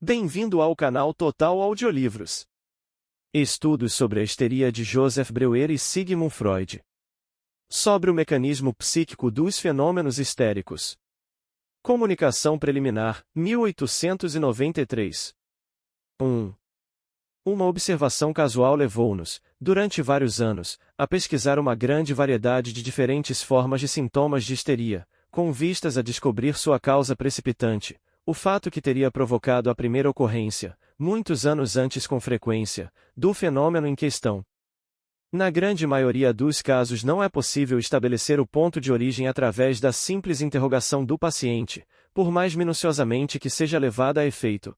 Bem-vindo ao canal Total Audiolivros. Estudos sobre a histeria de Joseph Breuer e Sigmund Freud. Sobre o mecanismo psíquico dos fenômenos histéricos. Comunicação preliminar, 1893. 1. Uma observação casual levou-nos, durante vários anos, a pesquisar uma grande variedade de diferentes formas de sintomas de histeria, com vistas a descobrir sua causa precipitante, o fato que teria provocado a primeira ocorrência, muitos anos antes com frequência, do fenômeno em questão. Na grande maioria dos casos não é possível estabelecer o ponto de origem através da simples interrogação do paciente, por mais minuciosamente que seja levada a efeito.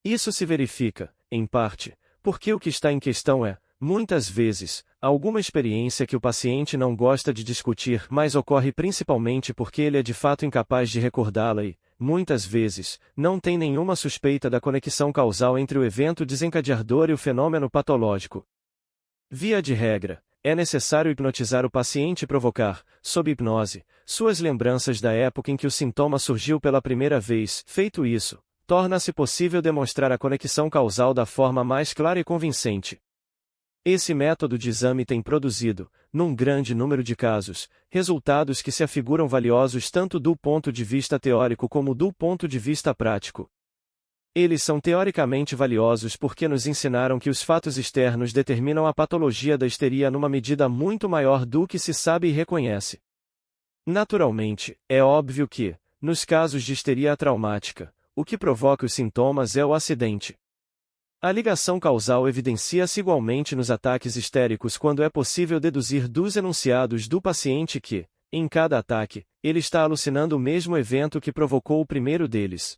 Isso se verifica, em parte, porque o que está em questão é, muitas vezes, alguma experiência que o paciente não gosta de discutir, mas ocorre principalmente porque ele é de fato incapaz de recordá-la e, muitas vezes, não tem nenhuma suspeita da conexão causal entre o evento desencadeador e o fenômeno patológico. Via de regra, é necessário hipnotizar o paciente e provocar, sob hipnose, suas lembranças da época em que o sintoma surgiu pela primeira vez. Feito isso, torna-se possível demonstrar a conexão causal da forma mais clara e convincente. Esse método de exame tem produzido, num grande número de casos, resultados que se afiguram valiosos tanto do ponto de vista teórico como do ponto de vista prático. Eles são teoricamente valiosos porque nos ensinaram que os fatos externos determinam a patologia da histeria numa medida muito maior do que se sabe e reconhece. Naturalmente, é óbvio que, nos casos de histeria traumática, o que provoca os sintomas é o acidente. A ligação causal evidencia-se igualmente nos ataques histéricos quando é possível deduzir dos enunciados do paciente que, em cada ataque, ele está alucinando o mesmo evento que provocou o primeiro deles.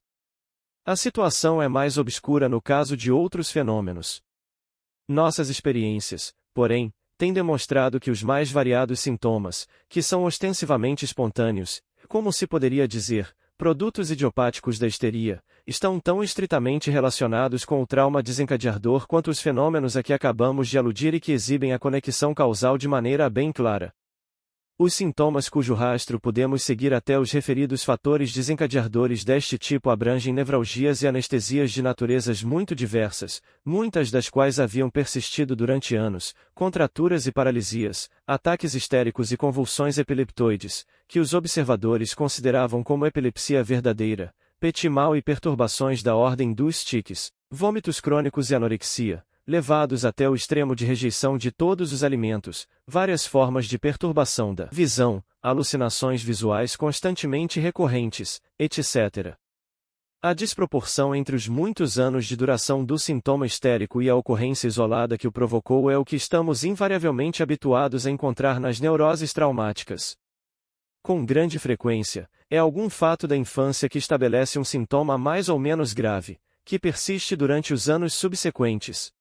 A situação é mais obscura no caso de outros fenômenos. Nossas experiências, porém, têm demonstrado que os mais variados sintomas, que são ostensivamente espontâneos, como se poderia dizer, produtos idiopáticos da histeria, estão tão estritamente relacionados com o trauma desencadeador quanto os fenômenos a que acabamos de aludir e que exibem a conexão causal de maneira bem clara. Os sintomas cujo rastro podemos seguir até os referidos fatores desencadeadores deste tipo abrangem nevralgias e anestesias de naturezas muito diversas, muitas das quais haviam persistido durante anos, contraturas e paralisias, ataques histéricos e convulsões epileptoides, que os observadores consideravam como epilepsia verdadeira, petit mal e perturbações da ordem dos tiques, vômitos crônicos e anorexia, levados até o extremo de rejeição de todos os alimentos, várias formas de perturbação da visão, alucinações visuais constantemente recorrentes, etc. A desproporção entre os muitos anos de duração do sintoma histérico e a ocorrência isolada que o provocou é o que estamos invariavelmente habituados a encontrar nas neuroses traumáticas. Com grande frequência, é algum fato da infância que estabelece um sintoma mais ou menos grave, que persiste durante os anos subsequentes.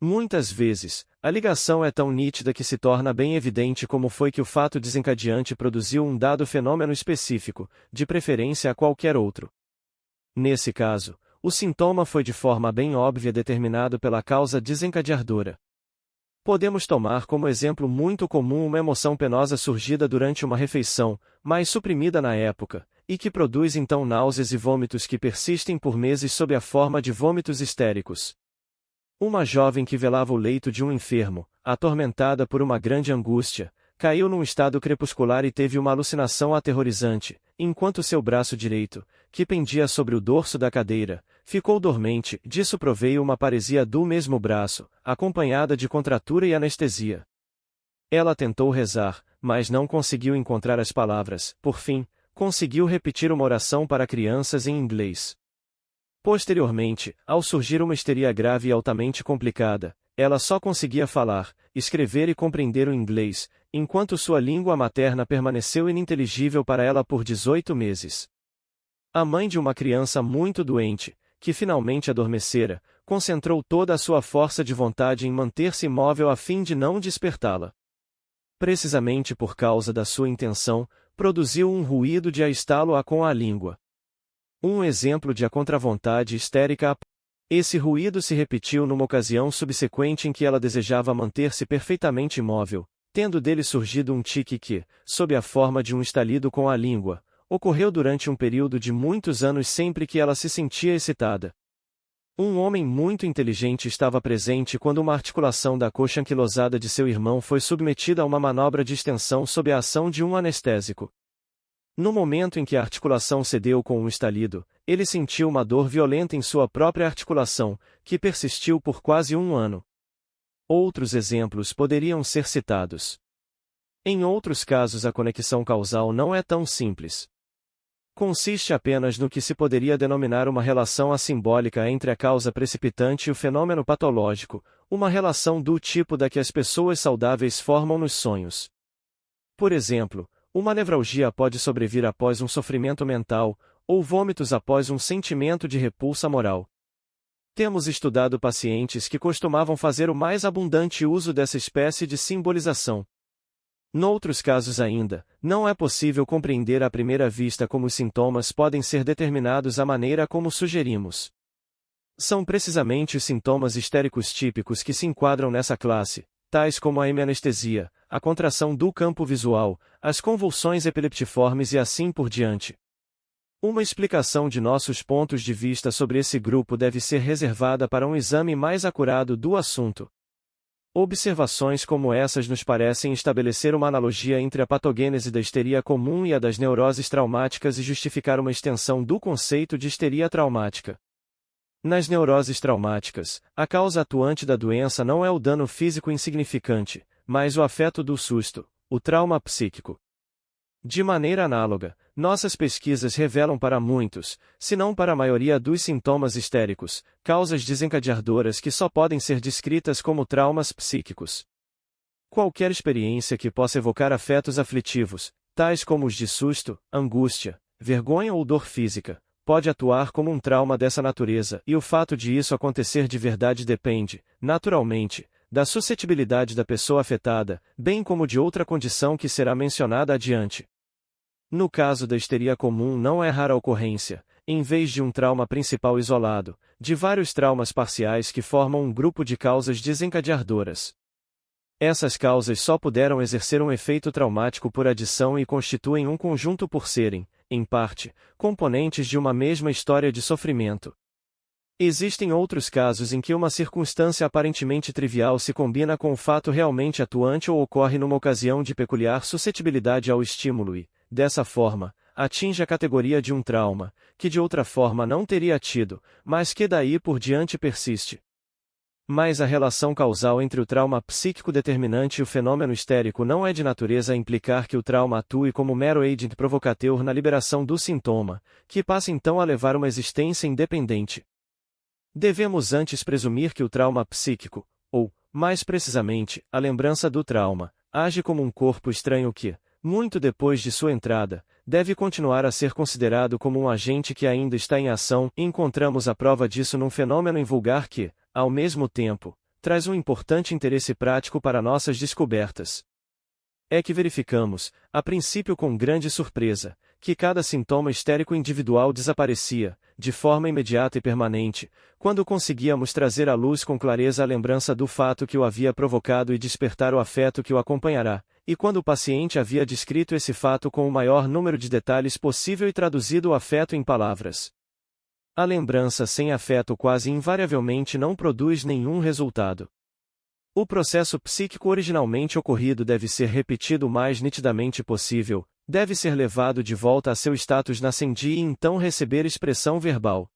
Muitas vezes, a ligação é tão nítida que se torna bem evidente como foi que o fato desencadeante produziu um dado fenômeno específico, de preferência a qualquer outro. Nesse caso, o sintoma foi de forma bem óbvia determinado pela causa desencadeadora. Podemos tomar como exemplo muito comum uma emoção penosa surgida durante uma refeição, mas suprimida na época, e que produz então náuseas e vômitos que persistem por meses sob a forma de vômitos histéricos. Uma jovem que velava o leito de um enfermo, atormentada por uma grande angústia, caiu num estado crepuscular e teve uma alucinação aterrorizante, enquanto seu braço direito, que pendia sobre o dorso da cadeira, ficou dormente. Disso proveio uma paresia do mesmo braço, acompanhada de contratura e anestesia. Ela tentou rezar, mas não conseguiu encontrar as palavras. Por fim, conseguiu repetir uma oração para crianças em inglês. Posteriormente, ao surgir uma histeria grave e altamente complicada, ela só conseguia falar, escrever e compreender o inglês, enquanto sua língua materna permaneceu ininteligível para ela por 18 meses. A mãe de uma criança muito doente, que finalmente adormecera, concentrou toda a sua força de vontade em manter-se imóvel a fim de não despertá-la. Precisamente por causa da sua intenção, produziu um ruído de a estalo-a com a língua. Um exemplo de a contravontade histérica. Esse ruído se repetiu numa ocasião subsequente em que ela desejava manter-se perfeitamente imóvel, tendo dele surgido um tique que, sob a forma de um estalido com a língua, ocorreu durante um período de muitos anos sempre que ela se sentia excitada. Um homem muito inteligente estava presente quando uma articulação da coxa anquilosada de seu irmão foi submetida a uma manobra de extensão sob a ação de um anestésico. No momento em que a articulação cedeu com um estalido, ele sentiu uma dor violenta em sua própria articulação, que persistiu por quase um ano. Outros exemplos poderiam ser citados. Em outros casos, a conexão causal não é tão simples. Consiste apenas no que se poderia denominar uma relação assimbólica entre a causa precipitante e o fenômeno patológico, uma relação do tipo da que as pessoas saudáveis formam nos sonhos. Por exemplo, uma nevralgia pode sobrevir após um sofrimento mental, ou vômitos após um sentimento de repulsa moral. Temos estudado pacientes que costumavam fazer o mais abundante uso dessa espécie de simbolização. Noutros casos ainda, não é possível compreender à primeira vista como os sintomas podem ser determinados à maneira como sugerimos. São precisamente os sintomas histéricos típicos que se enquadram nessa classe, tais como a hemianestesia, a contração do campo visual, as convulsões epileptiformes e assim por diante. Uma explicação de nossos pontos de vista sobre esse grupo deve ser reservada para um exame mais acurado do assunto. Observações como essas nos parecem estabelecer uma analogia entre a patogênese da histeria comum e a das neuroses traumáticas e justificar uma extensão do conceito de histeria traumática. Nas neuroses traumáticas, a causa atuante da doença não é o dano físico insignificante, mas o afeto do susto, o trauma psíquico. De maneira análoga, nossas pesquisas revelam para muitos, se não para a maioria dos sintomas histéricos, causas desencadeadoras que só podem ser descritas como traumas psíquicos. Qualquer experiência que possa evocar afetos aflitivos, tais como os de susto, angústia, vergonha ou dor física, pode atuar como um trauma dessa natureza, e o fato de isso acontecer de verdade depende, naturalmente, da suscetibilidade da pessoa afetada, bem como de outra condição que será mencionada adiante. No caso da histeria comum não é rara a ocorrência, em vez de um trauma principal isolado, de vários traumas parciais que formam um grupo de causas desencadeadoras. Essas causas só puderam exercer um efeito traumático por adição e constituem um conjunto por serem, em parte, componentes de uma mesma história de sofrimento. Existem outros casos em que uma circunstância aparentemente trivial se combina com um fato realmente atuante ou ocorre numa ocasião de peculiar suscetibilidade ao estímulo e, dessa forma, atinge a categoria de um trauma, que de outra forma não teria tido, mas que daí por diante persiste. Mas a relação causal entre o trauma psíquico determinante e o fenômeno histérico não é de natureza a implicar que o trauma atue como mero agente provocateur na liberação do sintoma, que passa então a levar uma existência independente. Devemos antes presumir que o trauma psíquico, ou, mais precisamente, a lembrança do trauma, age como um corpo estranho que, muito depois de sua entrada, deve continuar a ser considerado como um agente que ainda está em ação, e encontramos a prova disso num fenômeno invulgar que, ao mesmo tempo, traz um importante interesse prático para nossas descobertas. É que verificamos, a princípio com grande surpresa, que cada sintoma histérico individual desaparecia, de forma imediata e permanente, quando conseguíamos trazer à luz com clareza a lembrança do fato que o havia provocado e despertar o afeto que o acompanhará, e quando o paciente havia descrito esse fato com o maior número de detalhes possível e traduzido o afeto em palavras. A lembrança sem afeto quase invariavelmente não produz nenhum resultado. O processo psíquico originalmente ocorrido deve ser repetido o mais nitidamente possível, deve ser levado de volta a seu status nascendi e então receber expressão verbal.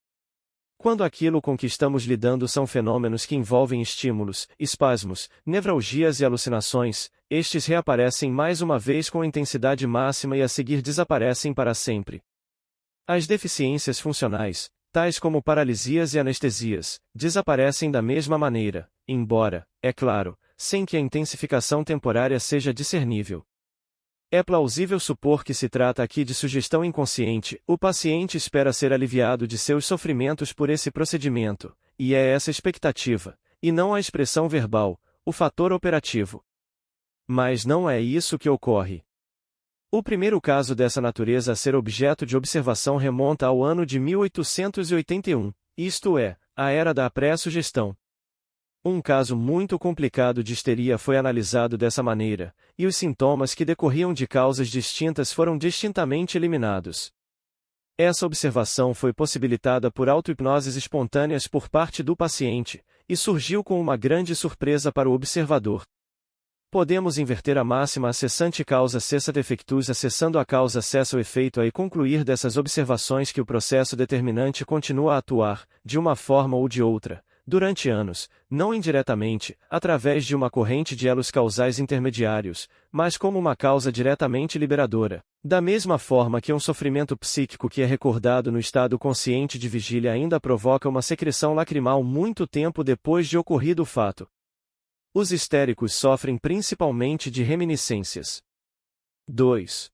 Quando aquilo com que estamos lidando são fenômenos que envolvem estímulos, espasmos, nevralgias e alucinações, estes reaparecem mais uma vez com intensidade máxima e a seguir desaparecem para sempre. As deficiências funcionais, tais como paralisias e anestesias, desaparecem da mesma maneira, embora, é claro, sem que a intensificação temporária seja discernível. É plausível supor que se trata aqui de sugestão inconsciente, o paciente espera ser aliviado de seus sofrimentos por esse procedimento, e é essa expectativa, e não a expressão verbal, o fator operativo. Mas não é isso que ocorre. O primeiro caso dessa natureza a ser objeto de observação remonta ao ano de 1881, isto é, a era da pré-sugestão. Um caso muito complicado de histeria foi analisado dessa maneira, e os sintomas que decorriam de causas distintas foram distintamente eliminados. Essa observação foi possibilitada por auto-hipnoses espontâneas por parte do paciente, e surgiu com uma grande surpresa para o observador. Podemos inverter a máxima acessante causa cessa defectus acessando a causa cessa o efeito e concluir dessas observações que o processo determinante continua a atuar, de uma forma ou de outra, durante anos, não indiretamente, através de uma corrente de elos causais intermediários, mas como uma causa diretamente liberadora. Da mesma forma que um sofrimento psíquico que é recordado no estado consciente de vigília ainda provoca uma secreção lacrimal muito tempo depois de ocorrido o fato. Os histéricos sofrem principalmente de reminiscências. 2.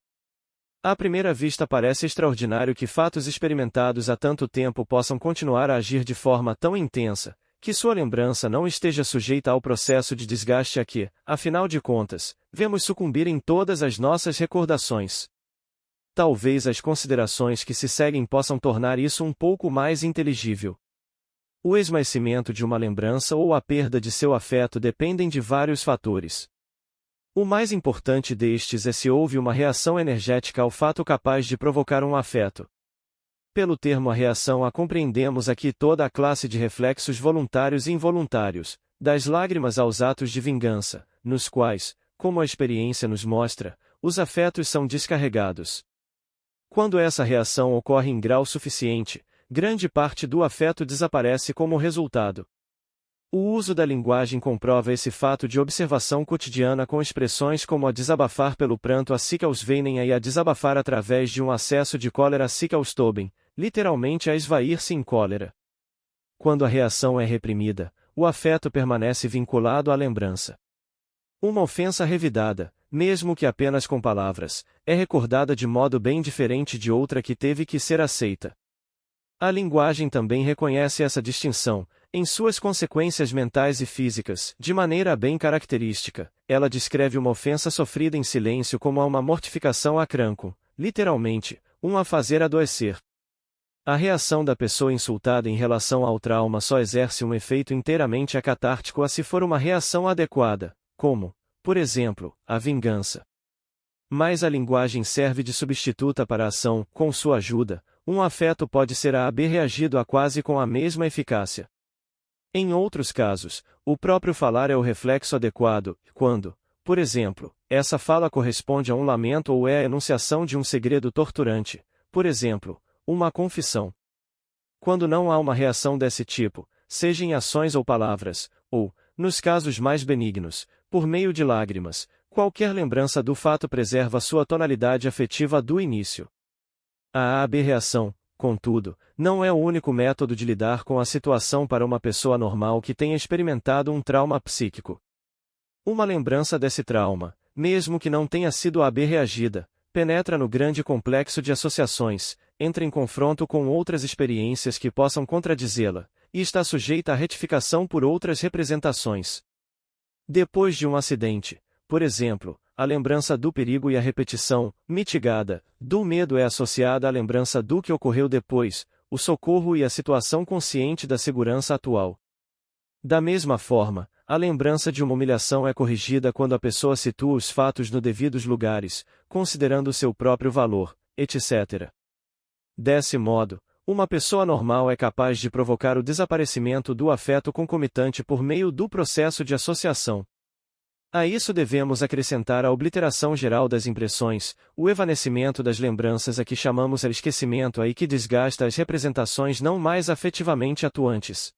À primeira vista parece extraordinário que fatos experimentados há tanto tempo possam continuar a agir de forma tão intensa, que sua lembrança não esteja sujeita ao processo de desgaste a que, afinal de contas, vemos sucumbir em todas as nossas recordações. Talvez as considerações que se seguem possam tornar isso um pouco mais inteligível. O esmaecimento de uma lembrança ou a perda de seu afeto dependem de vários fatores. O mais importante destes é se houve uma reação energética ao fato capaz de provocar um afeto. Pelo termo a reação compreendemos aqui toda a classe de reflexos voluntários e involuntários, das lágrimas aos atos de vingança, nos quais, como a experiência nos mostra, os afetos são descarregados. Quando essa reação ocorre em grau suficiente, grande parte do afeto desaparece como resultado. O uso da linguagem comprova esse fato de observação cotidiana com expressões como a desabafar pelo pranto a sich ausweinen e a desabafar através de um acesso de cólera a sich austoben, literalmente a esvair-se em cólera. Quando a reação é reprimida, o afeto permanece vinculado à lembrança. Uma ofensa revidada, mesmo que apenas com palavras, é recordada de modo bem diferente de outra que teve que ser aceita. A linguagem também reconhece essa distinção, em suas consequências mentais e físicas, de maneira bem característica. Ela descreve uma ofensa sofrida em silêncio como uma mortificação a cranco, literalmente, a fazer adoecer. A reação da pessoa insultada em relação ao trauma só exerce um efeito inteiramente acatártico se for uma reação adequada, como, por exemplo, a vingança. Mas a linguagem serve de substituta para a ação, com sua ajuda. Um afeto pode ser reagido a quase com a mesma eficácia. Em outros casos, o próprio falar é o reflexo adequado, quando, por exemplo, essa fala corresponde a um lamento ou é a enunciação de um segredo torturante, por exemplo, uma confissão. Quando não há uma reação desse tipo, seja em ações ou palavras, ou, nos casos mais benignos, por meio de lágrimas, qualquer lembrança do fato preserva sua tonalidade afetiva do início. A aberração, contudo, não é o único método de lidar com a situação para uma pessoa normal que tenha experimentado um trauma psíquico. Uma lembrança desse trauma, mesmo que não tenha sido reagida, penetra no grande complexo de associações, entra em confronto com outras experiências que possam contradizê-la, e está sujeita à retificação por outras representações. Depois de um acidente, por exemplo, a lembrança do perigo e a repetição, mitigada, do medo é associada à lembrança do que ocorreu depois, o socorro e a situação consciente da segurança atual. Da mesma forma, a lembrança de uma humilhação é corrigida quando a pessoa situa os fatos nos devidos lugares, considerando seu próprio valor, etc. Desse modo, uma pessoa normal é capaz de provocar o desaparecimento do afeto concomitante por meio do processo de associação. A isso devemos acrescentar a obliteração geral das impressões, o evanecimento das lembranças a que chamamos esquecimento e que desgasta as representações não mais afetivamente atuantes.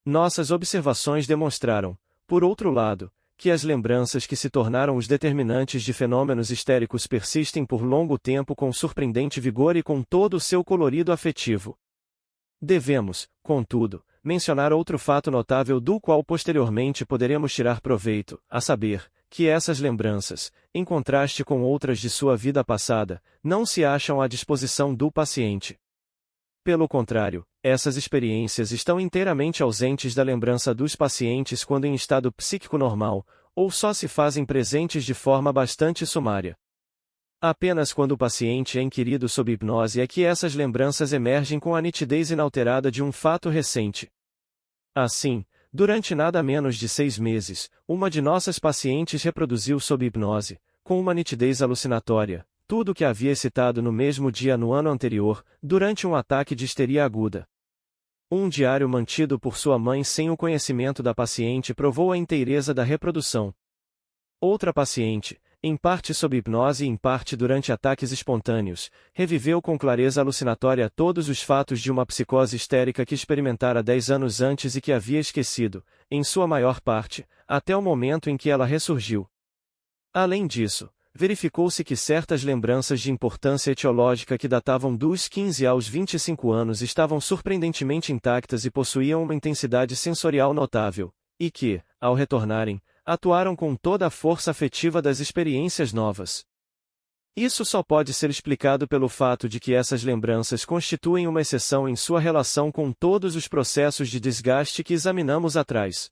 Nossas observações demonstraram, por outro lado, que as lembranças que se tornaram os determinantes de fenômenos histéricos persistem por longo tempo com surpreendente vigor e com todo o seu colorido afetivo. Devemos, contudo, mencionar outro fato notável do qual posteriormente poderemos tirar proveito, a saber, que essas lembranças, em contraste com outras de sua vida passada, não se acham à disposição do paciente. Pelo contrário, essas experiências estão inteiramente ausentes da lembrança dos pacientes quando em estado psíquico normal, ou só se fazem presentes de forma bastante sumária. Apenas quando o paciente é inquirido sob hipnose é que essas lembranças emergem com a nitidez inalterada de um fato recente. Assim, durante nada menos de 6 meses, uma de nossas pacientes reproduziu sob hipnose, com uma nitidez alucinatória, tudo o que havia excitado no mesmo dia no ano anterior, durante um ataque de histeria aguda. Um diário mantido por sua mãe sem o conhecimento da paciente provou a inteireza da reprodução. Outra paciente, em parte sob hipnose e em parte durante ataques espontâneos, reviveu com clareza alucinatória todos os fatos de uma psicose histérica que experimentara 10 anos antes e que havia esquecido, em sua maior parte, até o momento em que ela ressurgiu. Além disso, verificou-se que certas lembranças de importância etiológica que datavam dos 15 aos 25 anos estavam surpreendentemente intactas e possuíam uma intensidade sensorial notável, e que, ao retornarem, atuaram com toda a força afetiva das experiências novas. Isso só pode ser explicado pelo fato de que essas lembranças constituem uma exceção em sua relação com todos os processos de desgaste que examinamos atrás.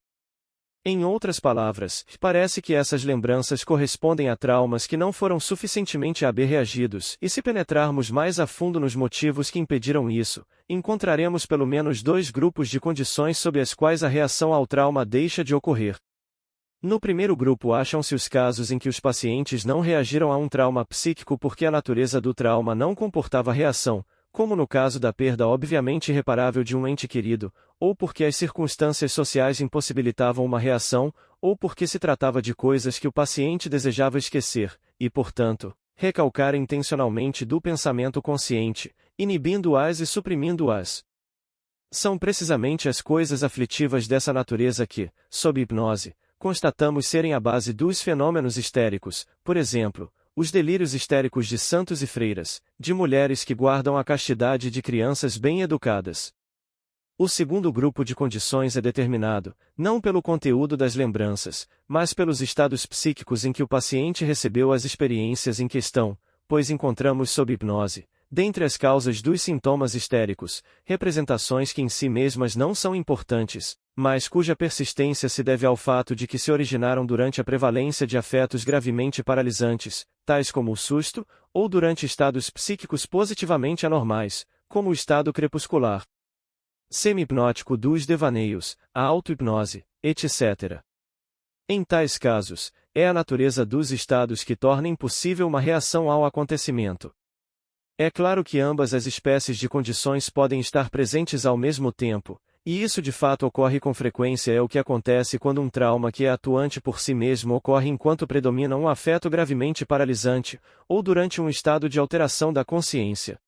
Em outras palavras, parece que essas lembranças correspondem a traumas que não foram suficientemente reagidos, e se penetrarmos mais a fundo nos motivos que impediram isso, encontraremos pelo menos 2 grupos de condições sob as quais a reação ao trauma deixa de ocorrer. No primeiro grupo acham-se os casos em que os pacientes não reagiram a um trauma psíquico porque a natureza do trauma não comportava reação, como no caso da perda obviamente irreparável de um ente querido, ou porque as circunstâncias sociais impossibilitavam uma reação, ou porque se tratava de coisas que o paciente desejava esquecer, e portanto, recalcar intencionalmente do pensamento consciente, inibindo-as e suprimindo-as. São precisamente as coisas aflitivas dessa natureza que, sob hipnose, constatamos serem a base dos fenômenos histéricos, por exemplo, os delírios histéricos de santos e freiras, de mulheres que guardam a castidade de crianças bem educadas. O segundo grupo de condições é determinado, não pelo conteúdo das lembranças, mas pelos estados psíquicos em que o paciente recebeu as experiências em questão, pois encontramos sob hipnose, dentre as causas dos sintomas histéricos, representações que em si mesmas não são importantes, mas cuja persistência se deve ao fato de que se originaram durante a prevalência de afetos gravemente paralisantes, tais como o susto, ou durante estados psíquicos positivamente anormais, como o estado crepuscular semi-hipnótico dos devaneios, a auto-hipnose, etc. Em tais casos, é a natureza dos estados que torna impossível uma reação ao acontecimento. É claro que ambas as espécies de condições podem estar presentes ao mesmo tempo, e isso de fato ocorre com frequência é o que acontece quando um trauma que é atuante por si mesmo ocorre enquanto predomina um afeto gravemente paralisante, ou durante um estado de alteração da consciência.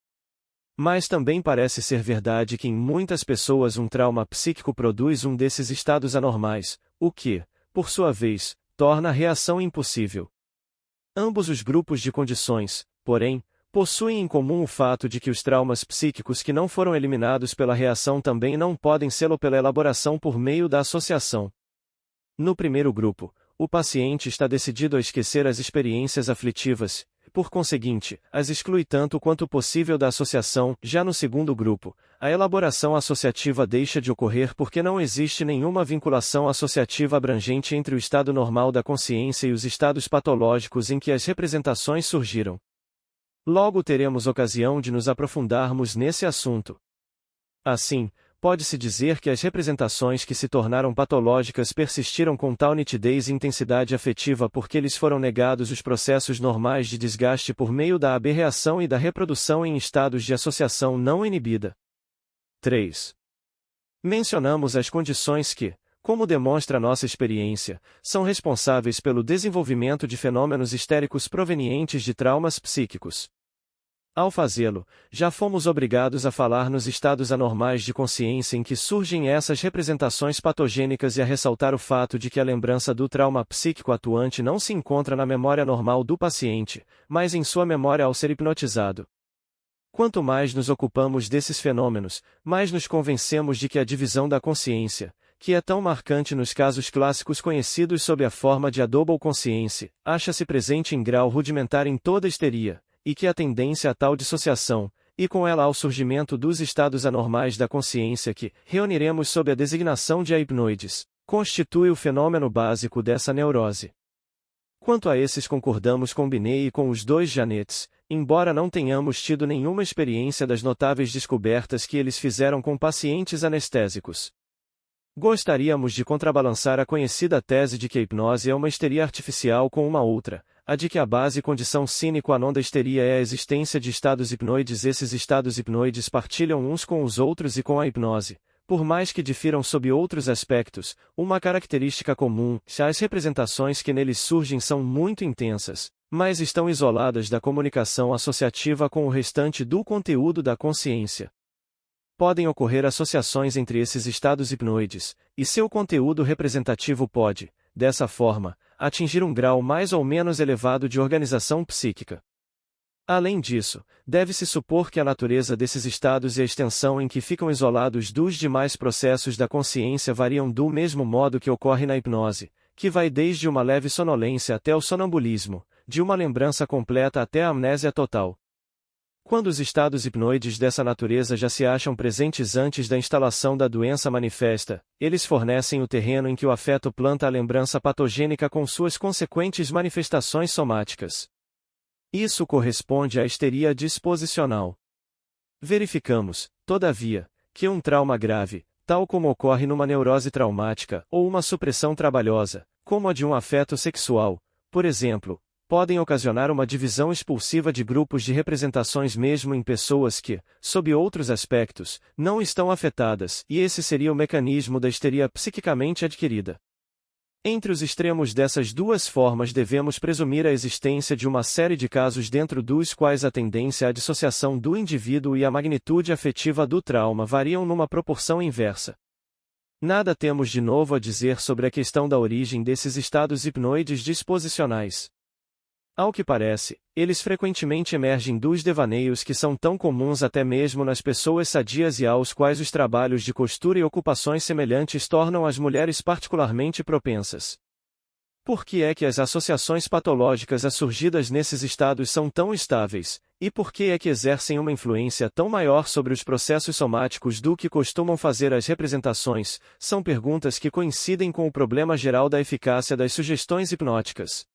Mas também parece ser verdade que em muitas pessoas um trauma psíquico produz um desses estados anormais, o que, por sua vez, torna a reação impossível. Ambos os grupos de condições, porém, possuem em comum o fato de que os traumas psíquicos que não foram eliminados pela reação também não podem sê-lo pela elaboração por meio da associação. No primeiro grupo, o paciente está decidido a esquecer as experiências aflitivas, por conseguinte, as exclui tanto quanto possível da associação. Já no segundo grupo, a elaboração associativa deixa de ocorrer porque não existe nenhuma vinculação associativa abrangente entre o estado normal da consciência e os estados patológicos em que as representações surgiram. Logo teremos ocasião de nos aprofundarmos nesse assunto. Assim, pode-se dizer que as representações que se tornaram patológicas persistiram com tal nitidez e intensidade afetiva porque lhes foram negados os processos normais de desgaste por meio da aberração e da reprodução em estados de associação não inibida. 3. Mencionamos as condições que, como demonstra nossa experiência, são responsáveis pelo desenvolvimento de fenômenos histéricos provenientes de traumas psíquicos. Ao fazê-lo, já fomos obrigados a falar nos estados anormais de consciência em que surgem essas representações patogênicas e a ressaltar o fato de que a lembrança do trauma psíquico atuante não se encontra na memória normal do paciente, mas em sua memória ao ser hipnotizado. Quanto mais nos ocupamos desses fenômenos, mais nos convencemos de que a divisão da consciência, que é tão marcante nos casos clássicos conhecidos sob a forma de a double consciência, acha-se presente em grau rudimentar em toda a histeria, e que a tendência a tal dissociação, e com ela ao surgimento dos estados anormais da consciência que reuniremos sob a designação de hipnoides, constitui o fenômeno básico dessa neurose. Quanto a esses concordamos com Binet e com os 2 Janets, embora não tenhamos tido nenhuma experiência das notáveis descobertas que eles fizeram com pacientes anestésicos. Gostaríamos de contrabalançar a conhecida tese de que a hipnose é uma histeria artificial com uma outra, a de que a base e condição sine qua non da histeria é a existência de estados hipnoides. Esses estados hipnoides partilham uns com os outros e com a hipnose. Por mais que difiram sob outros aspectos, uma característica comum, as representações que neles surgem são muito intensas, mas estão isoladas da comunicação associativa com o restante do conteúdo da consciência. Podem ocorrer associações entre esses estados hipnoides, e seu conteúdo representativo pode, dessa forma, atingir um grau mais ou menos elevado de organização psíquica. Além disso, deve-se supor que a natureza desses estados e a extensão em que ficam isolados dos demais processos da consciência variam do mesmo modo que ocorre na hipnose, que vai desde uma leve sonolência até o sonambulismo, de uma lembrança completa até a amnésia total. Quando os estados hipnoides dessa natureza já se acham presentes antes da instalação da doença manifesta, eles fornecem o terreno em que o afeto planta a lembrança patogênica com suas consequentes manifestações somáticas. Isso corresponde à histeria disposicional. Verificamos, todavia, que um trauma grave, tal como ocorre numa neurose traumática ou uma supressão trabalhosa, como a de um afeto sexual, por exemplo, podem ocasionar uma divisão expulsiva de grupos de representações mesmo em pessoas que, sob outros aspectos, não estão afetadas, e esse seria o mecanismo da histeria psiquicamente adquirida. Entre os extremos dessas duas formas devemos presumir a existência de uma série de casos dentro dos quais a tendência à dissociação do indivíduo e a magnitude afetiva do trauma variam numa proporção inversa. Nada temos de novo a dizer sobre a questão da origem desses estados hipnoides disposicionais. Ao que parece, eles frequentemente emergem dos devaneios que são tão comuns até mesmo nas pessoas sadias e aos quais os trabalhos de costura e ocupações semelhantes tornam as mulheres particularmente propensas. Por que é que as associações patológicas surgidas nesses estados são tão estáveis, e por que é que exercem uma influência tão maior sobre os processos somáticos do que costumam fazer as representações? São perguntas que coincidem com o problema geral da eficácia das sugestões hipnóticas.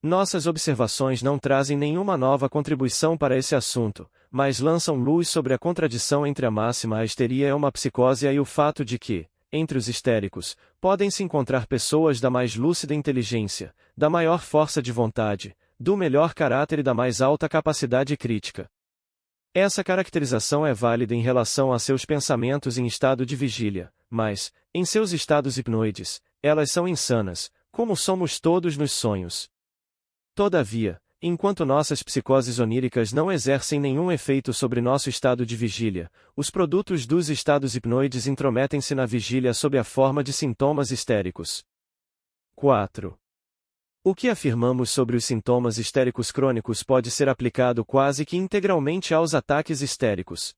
Nossas observações não trazem nenhuma nova contribuição para esse assunto, mas lançam luz sobre a contradição entre a máxima a histeria é uma psicose e o fato de que, entre os histéricos, podem-se encontrar pessoas da mais lúcida inteligência, da maior força de vontade, do melhor caráter e da mais alta capacidade crítica. Essa caracterização é válida em relação a seus pensamentos em estado de vigília, mas, em seus estados hipnoides, elas são insanas, como somos todos nos sonhos. Todavia, enquanto nossas psicoses oníricas não exercem nenhum efeito sobre nosso estado de vigília, os produtos dos estados hipnoides intrometem-se na vigília sob a forma de sintomas histéricos. 4. O que afirmamos sobre os sintomas histéricos crônicos pode ser aplicado quase que integralmente aos ataques histéricos.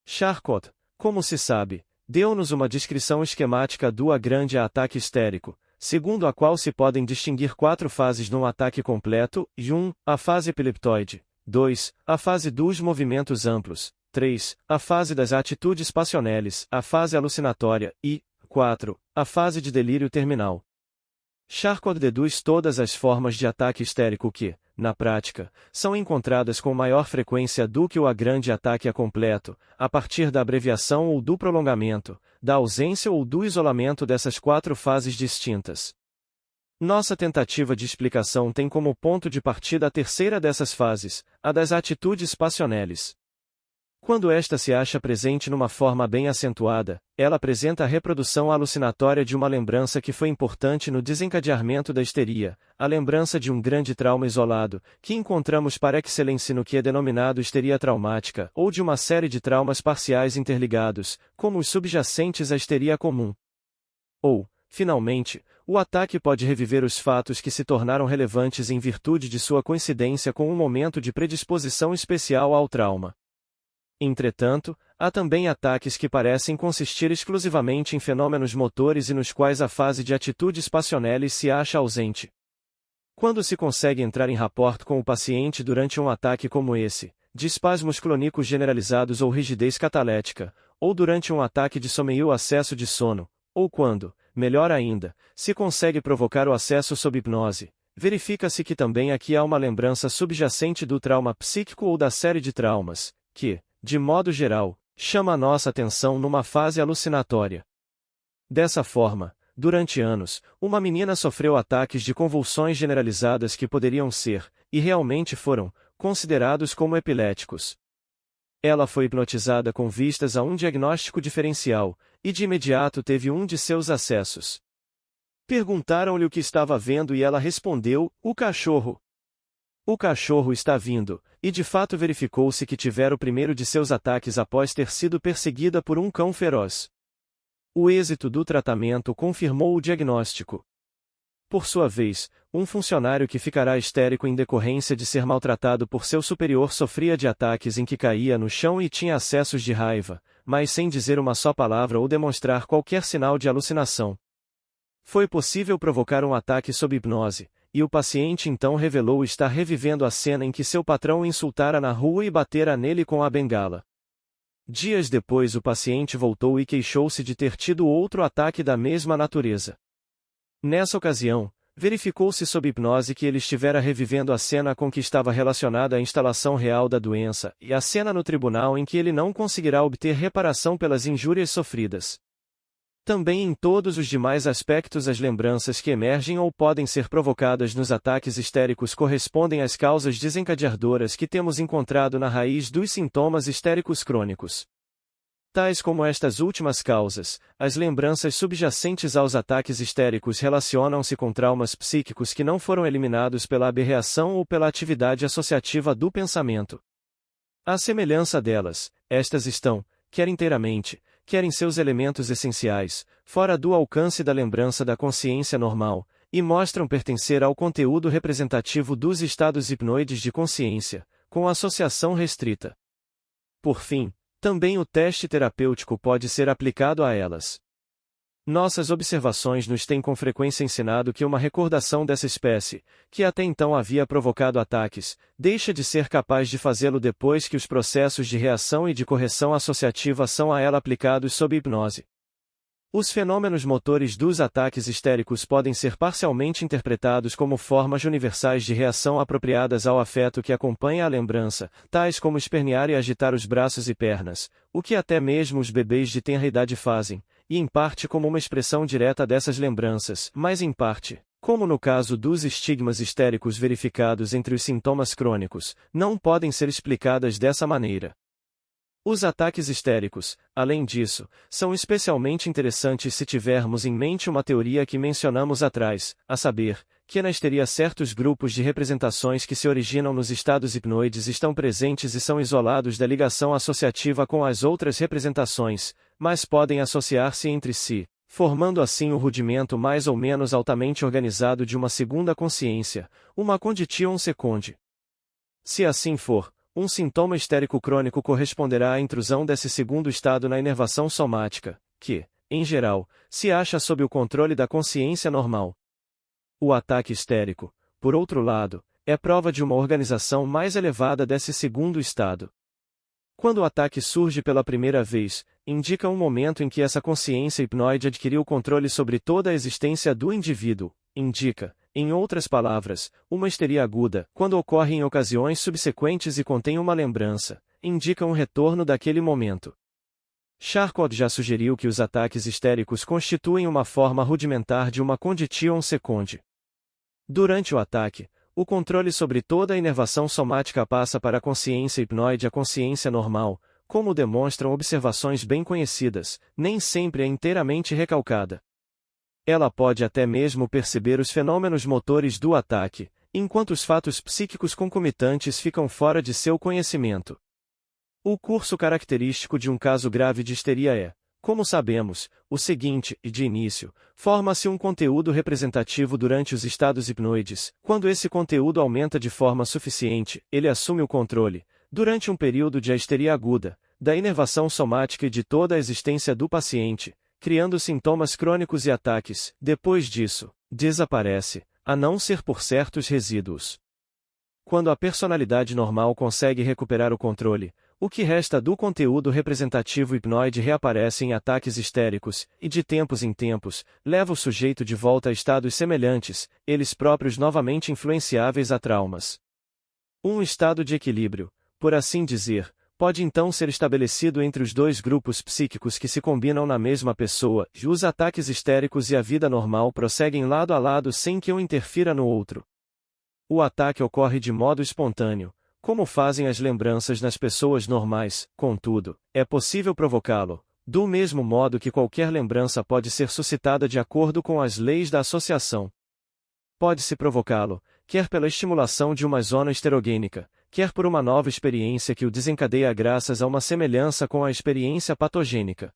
Charcot, como se sabe, deu-nos uma descrição esquemática do grande ataque histérico, segundo a qual se podem distinguir 4 fases num ataque completo, e 1. A fase epileptoide, 2. A fase dos movimentos amplos, 3. A fase das atitudes passioneles, a fase alucinatória, e 4. A fase de delírio terminal. Charcot deduz todas as formas de ataque histérico que, na prática, são encontradas com maior frequência do que o grande ataque completo, a partir da abreviação ou do prolongamento, da ausência ou do isolamento dessas 4 fases distintas. Nossa tentativa de explicação tem como ponto de partida a terceira dessas fases, a das atitudes passioneles. Quando esta se acha presente numa forma bem acentuada, ela apresenta a reprodução alucinatória de uma lembrança que foi importante no desencadeamento da histeria, a lembrança de um grande trauma isolado, que encontramos par excellence no que é denominado histeria traumática, ou de uma série de traumas parciais interligados, como os subjacentes à histeria comum. Ou, finalmente, o ataque pode reviver os fatos que se tornaram relevantes em virtude de sua coincidência com um momento de predisposição especial ao trauma. Entretanto, há também ataques que parecem consistir exclusivamente em fenômenos motores e nos quais a fase de atitudes passioneles se acha ausente. Quando se consegue entrar em rapport com o paciente durante um ataque como esse, de espasmos clônicos generalizados ou rigidez catalética, ou durante um ataque de someio acesso de sono, ou quando, melhor ainda, se consegue provocar o acesso sob hipnose, verifica-se que também aqui há uma lembrança subjacente do trauma psíquico ou da série de traumas, que, de modo geral, chama a nossa atenção numa fase alucinatória. Dessa forma, durante anos, uma menina sofreu ataques de convulsões generalizadas que poderiam ser, e realmente foram, considerados como epiléticos. Ela foi hipnotizada com vistas a um diagnóstico diferencial, e de imediato teve um de seus acessos. Perguntaram-lhe o que estava vendo e ela respondeu: o cachorro. O cachorro está vindo, e de fato verificou-se que tivera o primeiro de seus ataques após ter sido perseguida por um cão feroz. O êxito do tratamento confirmou o diagnóstico. Por sua vez, um funcionário que ficará histérico em decorrência de ser maltratado por seu superior sofria de ataques em que caía no chão e tinha acessos de raiva, mas sem dizer uma só palavra ou demonstrar qualquer sinal de alucinação. Foi possível provocar um ataque sob hipnose, e o paciente então revelou estar revivendo a cena em que seu patrão o insultara na rua e batera nele com a bengala. Dias depois o paciente voltou e queixou-se de ter tido outro ataque da mesma natureza. Nessa ocasião, verificou-se sob hipnose que ele estivera revivendo a cena com que estava relacionada à instalação real da doença, e a cena no tribunal em que ele não conseguirá obter reparação pelas injúrias sofridas. Também em todos os demais aspectos as lembranças que emergem ou podem ser provocadas nos ataques histéricos correspondem às causas desencadeadoras que temos encontrado na raiz dos sintomas histéricos crônicos. Tais como estas últimas causas, as lembranças subjacentes aos ataques histéricos relacionam-se com traumas psíquicos que não foram eliminados pela aberração ou pela atividade associativa do pensamento. À semelhança delas, estas estão, quer inteiramente, quer em seus elementos essenciais, fora do alcance da lembrança da consciência normal, e mostram pertencer ao conteúdo representativo dos estados hipnoides de consciência, com associação restrita. Por fim, também o teste terapêutico pode ser aplicado a elas. Nossas observações nos têm com frequência ensinado que uma recordação dessa espécie, que até então havia provocado ataques, deixa de ser capaz de fazê-lo depois que os processos de reação e de correção associativa são a ela aplicados sob hipnose. Os fenômenos motores dos ataques histéricos podem ser parcialmente interpretados como formas universais de reação apropriadas ao afeto que acompanha a lembrança, tais como espernear e agitar os braços e pernas, o que até mesmo os bebês de tenra idade fazem, e em parte como uma expressão direta dessas lembranças, mas em parte, como no caso dos estigmas histéricos verificados entre os sintomas crônicos, não podem ser explicadas dessa maneira. Os ataques histéricos, além disso, são especialmente interessantes se tivermos em mente uma teoria que mencionamos atrás, a saber, que na histeria certos grupos de representações que se originam nos estados hipnoides estão presentes e são isolados da ligação associativa com as outras representações, mas podem associar-se entre si, formando assim o rudimento mais ou menos altamente organizado de uma segunda consciência, uma condition secundi. Se assim for, um sintoma histérico crônico corresponderá à intrusão desse segundo estado na inervação somática, que, em geral, se acha sob o controle da consciência normal. O ataque histérico, por outro lado, é prova de uma organização mais elevada desse segundo estado. Quando o ataque surge pela primeira vez, indica um momento em que essa consciência hipnoide adquiriu controle sobre toda a existência do indivíduo, indica, em outras palavras, uma histeria aguda, quando ocorre em ocasiões subsequentes e contém uma lembrança, indica um retorno daquele momento. Charcot já sugeriu que os ataques histéricos constituem uma forma rudimentar de uma condition secundi. Durante o ataque, o controle sobre toda a inervação somática passa para a consciência hipnoide, a consciência normal, como demonstram observações bem conhecidas, nem sempre é inteiramente recalcada. Ela pode até mesmo perceber os fenômenos motores do ataque, enquanto os fatos psíquicos concomitantes ficam fora de seu conhecimento. O curso característico de um caso grave de histeria é, como sabemos, o seguinte: e de início, forma-se um conteúdo representativo durante os estados hipnoides. Quando esse conteúdo aumenta de forma suficiente, ele assume o controle, durante um período de histeria aguda, da inervação somática e de toda a existência do paciente, criando sintomas crônicos e ataques. Depois disso, desaparece, a não ser por certos resíduos. Quando a personalidade normal consegue recuperar o controle, o que resta do conteúdo representativo hipnoide reaparece em ataques histéricos, e de tempos em tempos, leva o sujeito de volta a estados semelhantes, eles próprios novamente influenciáveis a traumas. Um estado de equilíbrio, por assim dizer, pode então ser estabelecido entre os dois grupos psíquicos que se combinam na mesma pessoa, e os ataques histéricos e a vida normal prosseguem lado a lado sem que um interfira no outro. O ataque ocorre de modo espontâneo, como fazem as lembranças nas pessoas normais, contudo, é possível provocá-lo, do mesmo modo que qualquer lembrança pode ser suscitada de acordo com as leis da associação. Pode-se provocá-lo, quer pela estimulação de uma zona esterogênica, quer por uma nova experiência que o desencadeia graças a uma semelhança com a experiência patogênica.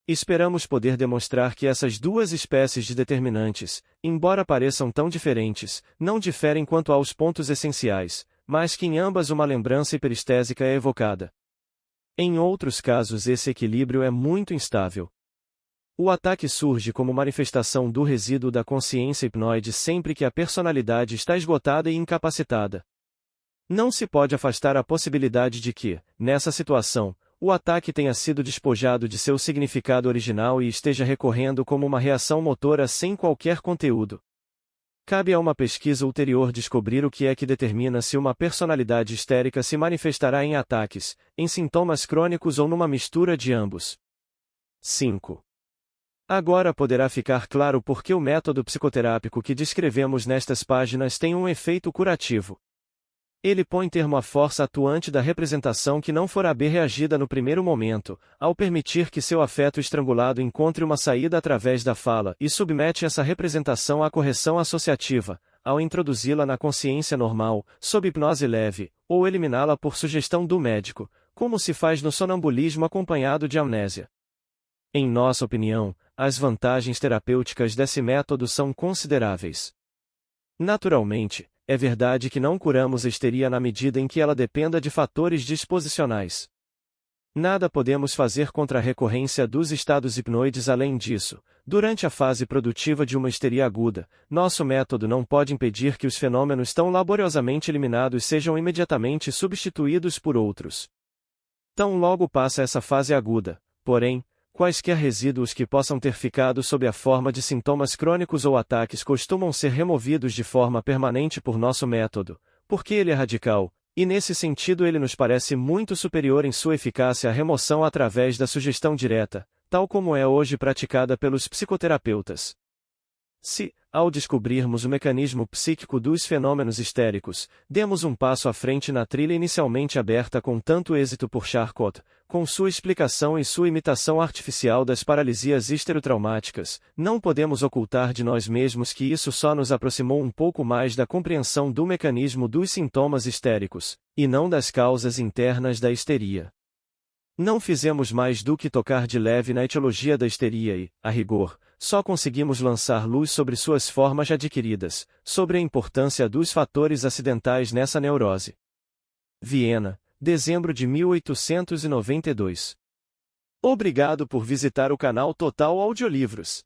Esperamos poder demonstrar que essas duas espécies de determinantes, embora pareçam tão diferentes, não diferem quanto aos pontos essenciais, mas que em ambas uma lembrança hiperestésica é evocada. Em outros casos esse equilíbrio é muito instável. O ataque surge como manifestação do resíduo da consciência hipnoide sempre que a personalidade está esgotada e incapacitada. Não se pode afastar a possibilidade de que, nessa situação, o ataque tenha sido despojado de seu significado original e esteja recorrendo como uma reação motora sem qualquer conteúdo. Cabe a uma pesquisa ulterior descobrir o que é que determina se uma personalidade histérica se manifestará em ataques, em sintomas crônicos ou numa mistura de ambos. 5. Agora poderá ficar claro por que o método psicoterápico que descrevemos nestas páginas tem um efeito curativo. Ele põe termo à força atuante da representação que não fora bem reagida no primeiro momento, ao permitir que seu afeto estrangulado encontre uma saída através da fala e submete essa representação à correção associativa, ao introduzi-la na consciência normal, sob hipnose leve, ou eliminá-la por sugestão do médico, como se faz no sonambulismo acompanhado de amnésia. Em nossa opinião, as vantagens terapêuticas desse método são consideráveis. Naturalmente, é verdade que não curamos a histeria na medida em que ela dependa de fatores disposicionais. Nada podemos fazer contra a recorrência dos estados hipnoides além disso. Durante a fase produtiva de uma histeria aguda, nosso método não pode impedir que os fenômenos tão laboriosamente eliminados sejam imediatamente substituídos por outros. Tão logo passa essa fase aguda, porém, quaisquer resíduos que possam ter ficado sob a forma de sintomas crônicos ou ataques costumam ser removidos de forma permanente por nosso método, porque ele é radical, e nesse sentido ele nos parece muito superior em sua eficácia à remoção através da sugestão direta, tal como é hoje praticada pelos psicoterapeutas. Se, ao descobrirmos o mecanismo psíquico dos fenômenos histéricos, demos um passo à frente na trilha inicialmente aberta com tanto êxito por Charcot, com sua explicação e sua imitação artificial das paralisias histerotraumáticas, não podemos ocultar de nós mesmos que isso só nos aproximou um pouco mais da compreensão do mecanismo dos sintomas histéricos, e não das causas internas da histeria. Não fizemos mais do que tocar de leve na etiologia da histeria e, a rigor, só conseguimos lançar luz sobre suas formas adquiridas, sobre a importância dos fatores acidentais nessa neurose. Viena, dezembro de 1892. Obrigado por visitar o canal Total Audiolivros.